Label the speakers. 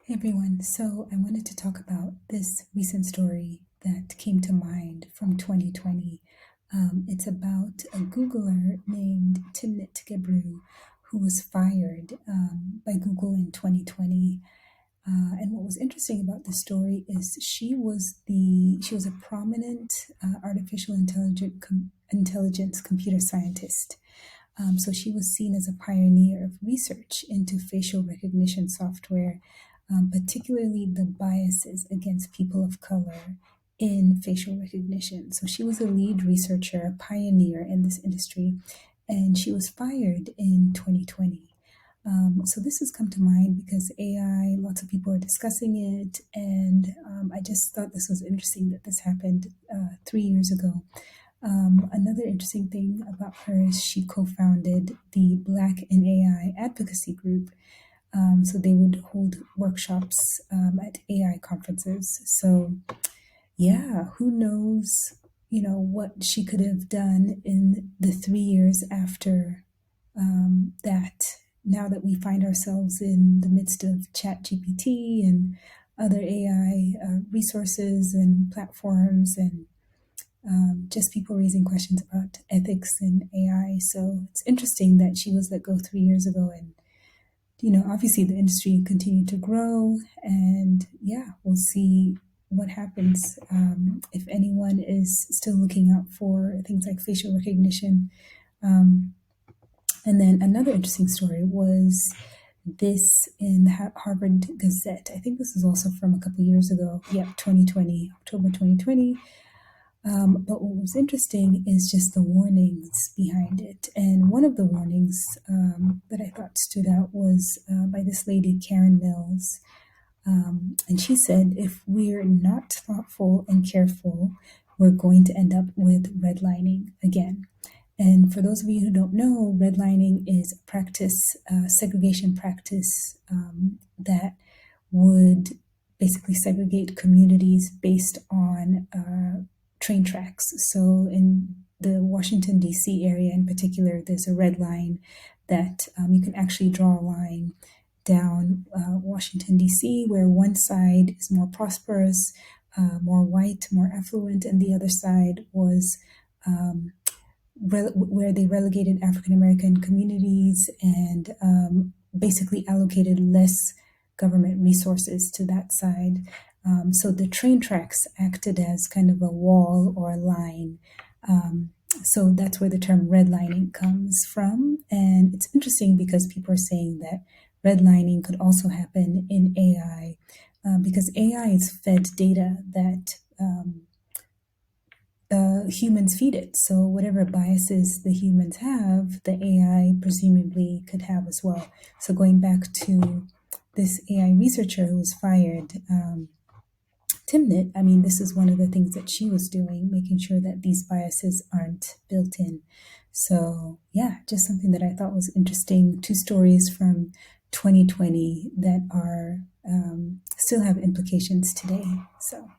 Speaker 1: Hey everyone, so I wanted to talk about this recent story that came to mind from 2020. It's about a Googler named Timnit Gebru who was fired by Google in 2020. And what was interesting about this story is she was a prominent intelligence computer scientist. So she was seen as a pioneer of research into facial recognition software, particularly the biases against people of color in facial recognition. So she was a lead researcher, a pioneer in this industry, and she was fired in 2020. So this has come to mind because AI, lots of people are discussing it, and I just thought this was interesting that this happened 3 years ago. Another interesting thing about her is she co-founded the Black in AI advocacy group. So they would hold workshops at AI conferences. So yeah, who knows, what she could have done in the 3 years after that. Now that we find ourselves in the midst of ChatGPT and other AI resources and platforms and just people raising questions about ethics in AI. So it's interesting that she was let go 3 years ago. And, obviously the industry continued to grow. And yeah, we'll see what happens if anyone is still looking out for things like facial recognition. And then another interesting story was this in the Harvard Gazette. I think this is also from a couple years ago. Yeah, 2020, October 2020. But what was interesting is just the warnings behind it. And one of the warnings that I thought stood out was by this lady, Karen Mills. And she said, if we're not thoughtful and careful, we're going to end up with redlining again. And for those of you who don't know, redlining is a practice, segregation practice that would basically segregate communities based on train tracks. So in the Washington, D.C. area in particular, there's a red line that you can actually draw a line down Washington, D.C., where one side is more prosperous, more white, more affluent, and the other side was where they relegated African American communities and basically allocated less government resources to that side. So the train tracks acted as kind of a wall or a line. So that's where the term redlining comes from. And it's interesting because people are saying that redlining could also happen in AI because AI is fed data that humans feed it. So whatever biases the humans have, the AI presumably could have as well. So going back to this AI researcher who was fired, Timnit, I mean, this is one of the things that she was doing, making sure that these biases aren't built in. So yeah, just something that I thought was interesting. Two stories from 2020 that are still have implications today. So